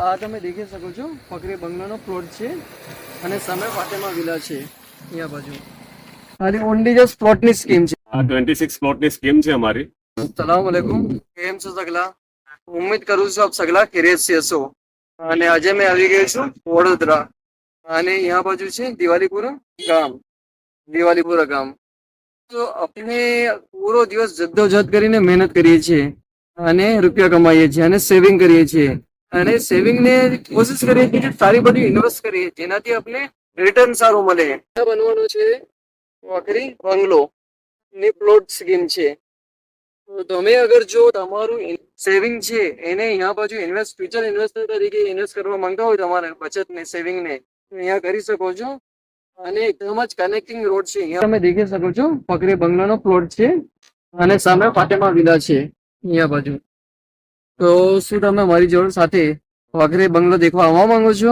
આ તમે દેખી શકો છો ફકરી બંગલાનો પ્લોટ છે અને સામે ફાતેમા વિલા છે અહીંયા બાજુ. ખાલી ઓનલી જસ્ટ પ્લોટની સ્કીમ છે. આ 26 પ્લોટની સ્કીમ છે અમારી. સલામ અલેકુમ. કેમ છો સગલા? ઉમ્મીદ કરું છું આપ સગલા ખૈરિયત से હશો. અને આજે મેં આવી ગયો છું વડોદરા અને અહીંયા બાજુ છે દિવાલીપુરા ગામ. તો આપણે પૂરો દિવસ જદ્દોજહદ કરીને મહેનત કરીએ છીએ અને રૂપિયા કમાઈએ છીએ અને સેવિંગ કરીએ છીએ અને સેવિંગને કોશિશ કરીએ છીએ કે સારી બધી ઇન્વેસ્ટ કરીએ જેનાથી આપણે રિટર્ન સારું મળે. બનવાનો છે વખરી બંગલો ની પ્લોટ સ્કીમ છે. તો તમે અગર જો તમારું સેવિંગ છે એને અહીંયા બાજુ ઇન્વેસ્ટ ફ્યુચર ઇન્વેસ્ટર તરીકે ઇન્વેસ્ટ કરવા માંગતા હોય તમારા બચતને સેવિંગને તો અહીંયા કરી શકો છો. અને એકદમ જ કનેક્ટિંગ રોડ છે. અહીંયા તમે દેખી શકો છો ફકરી બંગલાનો પ્લોટ છે અને સામે ફાતેમા વિલા છે અહીંયા બાજુ. તો શું તમે મારી જોડે સાથે ફકરી બંગલો દેખવા આવવા માંગો છો?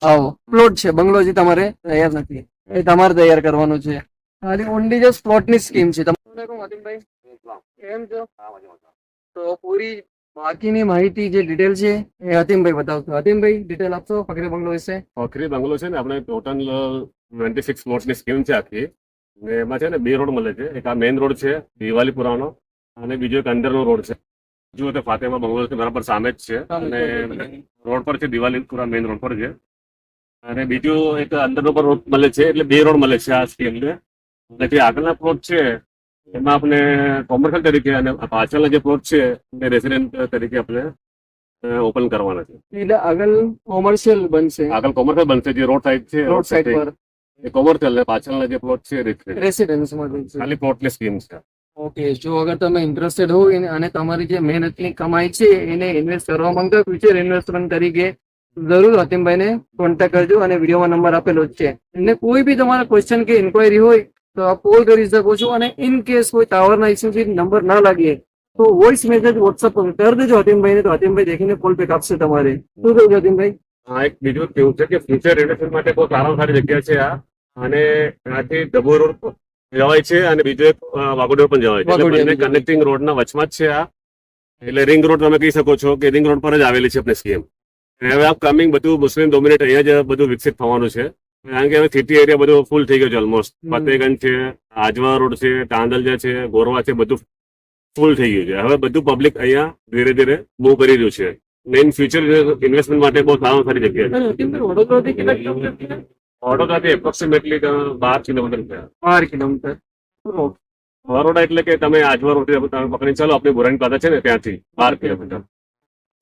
આવો. પ્લોટ છે, બંગલો હજી તમારે તૈયાર નથી, એ તમારે તૈયાર કરવાનું છે. ખાલી ઓનલી જસ્ટ પ્લોટની સ્કીમ છે. હાતિમભાઈ કેમ છો? તો પૂરી બાકીની માહિતી જે ડિટેલ છે એ હાતિમભાઈ બતાવશો. હાતિમભાઈ ડિટેલ આપશો ફકરી બંગલો વિશે? ફકરી બંગલો છે ને આપણે ટોટલ 26 પ્લોટની સ્કીમ છે આખી. ને એમાં છે ને 2 રોડ મળે છે. એક આ મેઇન રોડ છે દિવાલીપુરાનો અને બીજો એક અંદરનો રોડ છે. જો તે ફાતેમા બંગલો છે બરાબર સામે જ છે અને રોડ પર છે દિવાલીપુરા મેઇન રોડ પર છે. અને બીજો એક અંદરનો પર રોડ મળે છે. એટલે 2 રોડ મળે છે આ સ્કીમને. અને જે આગળના પ્લોટ છે એમાં આપણે કોમર્શિયલ તરીકે અને પાછળના જે પ્લોટ છે એ રેસિડેન્ટ તરીકે આપણે ઓપન કરવાના છે. એટલે આગળ કોમર્શિયલ બનશે, આગળ કોમર્શિયલ બનશે. જે રોડ સાઈડ છે રોડ સાઈડ પર એ કોમર્શિયલ ને પાછળના જે પ્લોટ છે રેસિડેન્સમાં બનશે. ખાલી પ્લોટની સ્કીમ છે. ઓકે. જો અગર તમે ઇન્ટરેસ્ટેડ હોય અને તમારી જે મહેનતની કમાઈ છે એને ઇન્વેસ્ટ કરવા માંગતા હોય ફ્યુચર ઇન્વેસ્ટમેન્ટ તરીકે જરૂર હાતિમભાઈને કોન્ટેક્ટ કરજો અને વિડીયોમાં નંબર આપેલો જ છે. અને કોઈ બી તમારા ક્વેશ્ચન કે ઇન્ક્વાયરી હોય તો આપ કોલ કરી શકો છો. અને ઇન કેસ કોઈ ટાવરના ઇસ્યુથી નંબર ના લાગે તો વોઇસ મેસેજ વોટ્સઅપ પર કરી દેજો હાતિમભાઈને, તો હાતિમભાઈ દેખીને કોલ બેક આપશે તમારે. શું કહ્યું હાતિમભાઈ? હા, એક બીજું કેવું છે કે ફ્યુચર ઇન્વેસ્ટમેન્ટ માટે બહુ સારામાં સારી જગ્યા છે આ. અને ત્યાંથી ડભો રોડ જવાય છે અને બીજો એક વાઘોડિયા પણ જવાય છે. એટલે કનેક્ટિંગ રોડના વચમાં જ છે આ. એટલે રિંગ રોડ તમે કહી શકો છો કે રિંગ રોડ પર જ આવેલી છે આપણી સ્કીમ. હવે આ કમિંગ બધું મુસ્લિમ ડોમિનેટ અહીંયા જ બધું વિકસિત થવાનું છે. કારણ કે હવે સિટી એરિયા બધું ફૂલ થઈ ગયો છે ઓલમોસ્ટ. ફતેગંજ છે, આજવા રોડ છે, તાંદલજા છે, ગોરવા છે, બધું ફૂલ થઈ ગયું છે. હવે બધું પબ્લિક અહીંયા ધીરે ધીરે મૂવ કરી રહ્યું છે. મેઇન ફ્યુચર ઇન્વેસ્ટમેન્ટ માટે બહુ સારામાં સારી જગ્યા છે. વડોદરાથી કેટલા કિલોમીટર છે? વડોદરાથી એપ્રોક્સિમેટલી 12 કિલોમીટર છે. 12 કિલોમીટર. વડોદરા એટલે કે તમે આજવા રોડ પકડી ચાલો, આપણી બુરાની પાતા છે ને ત્યાંથી 12 કિલોમીટર.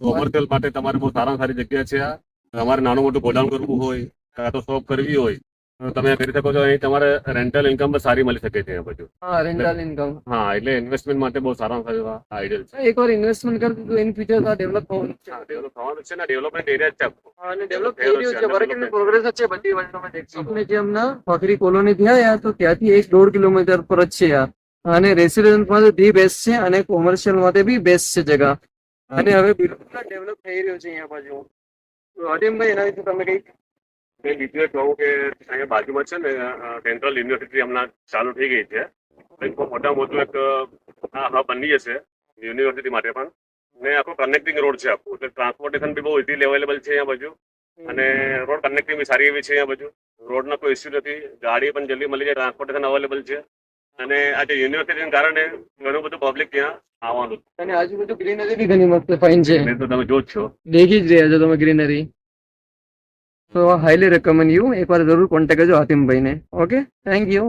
કોમર્શિયલ માટે તમારે બહુ સારામાં સારી જગ્યા છે આ. તમારે નાનું મોટું ગોડાઉન કરવું હોય કાં તો શોપ કરવી હોય તો તમે કરી શકો છો. અહીં તમારે રેન્ટલ ઇન્કમ પણ સારી મળી શકે છે બધું. હા, રેન્ટલ ઇન્કમ. હા, એટલે ઇન્વેસ્ટમેન્ટ માટે બહુ સારામાં સારું આઈડિયલ છે. એકવાર ઇન્વેસ્ટમેન્ટ કરી તો ઇન ફ્યુચર ડેવલપ થવાનું છે. ડેવલપ થવાનું છે ને, ડેવલપમેન્ટ એરિયા જ છે. અને ડેવલપ થઈ રહ્યું છે, વર્ક ઇન પ્રોગ્રેસ જ છે બધી વસ્તુ. તમે દેખશો આપણે જે હમણાં ફકરી કોલોની થયા તો ત્યાંથી 1-1.5 કિલોમીટર પર જ છે આ. અને રેસિડેન્ટ માટે ધી બેસ્ટ છે અને કોમર્શિયલ માટે બી બેસ્ટ છે જગા. અને હવે બિલકુલ ડેવલપ થઈ રહ્યું છે અહીંયા બાજુ. તો હાતિમભાઈ એના વિશે તમે કઈ? બીજું એક કહું કે અહીંયા બાજુમાં છે ને સેન્ટ્રલ યુનિવર્સિટી હમણાં ચાલુ થઈ ગઈ છે. મોટા મોટું એક હબ બની જશે યુનિવર્સિટી માટે પણ. ને આખું કનેક્ટિંગ રોડ છે આખું. એટલે ટ્રાન્સપોર્ટેશન બી બહુ ઇઝીલી અવેલેબલ છે અહીંયા બાજુ. અને રોડ કનેક્ટિંગ બી સારી એવી છે અહીંયા બાજુ. રોડનો કોઈ ઇસ્યુ નથી. ગાડી પણ જલ્દી મળી જાય, ટ્રાન્સપોર્ટેશન અવેલેબલ છે. અને આજે યુનિવર્સિટીના કારણે ઘણું બધું પબ્લિક ત્યાં આવવાનું. અને આજુબાજુ ગ્રીનરી બી ઘણી મસ્ત ફાઇન છે. તો તમે જો જ છો, દેખી જ રહ્યા છો તમે ગ્રીનરી. તો હાઈલી રેકમેન્ડ યુ એકવાર જરૂર કોન્ટેક્ટ કરજો હાતિમભાઈને. Okay, thank you.